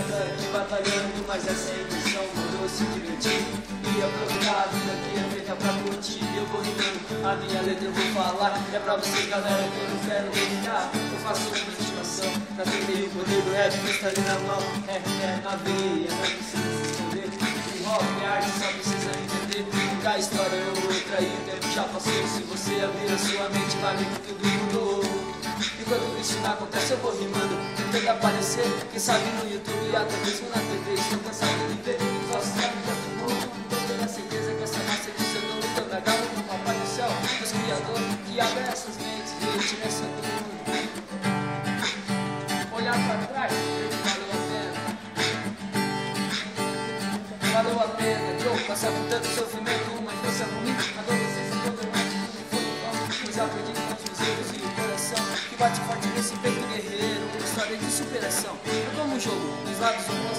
vida aqui batalhando, mas essa intenção mudou, se divertir e aproveitar a vida que é feita pra curtir. Eu vou rimando, a minha letra eu vou falar, é pra vocês galera que eu não quero brincar. Eu faço uma estimação, pra ter meio poder do rap que está ali na mão. Na veia, não precisa se esconder. O rock é arte, só precisa entender. Nunca a história é outra e o tempo já passou. Se você abrir a sua mente, vai ver que tudo mudou. Enquanto isso não acontece, eu vou rimando, tentando aparecer, quem sabe no YouTube e até mesmo na TV. Estou cansado de ver os nossos amigos do mundo. Não tenho a certeza que essa massa de seu nome tão legal como o Papai do Céu, Deus Criador, que abre essas mentes e ele tira essa do mundo. Olhar pra trás, valeu a pena. Valeu a pena, Joe, passar por tanto sofrimento, uma infância ruim, adolescência toda uma foi bom, mas aprendi com os erros e o coração que bate forte nesse peito guerreiro, uma história de superação. É como um jogo, dos lados opostos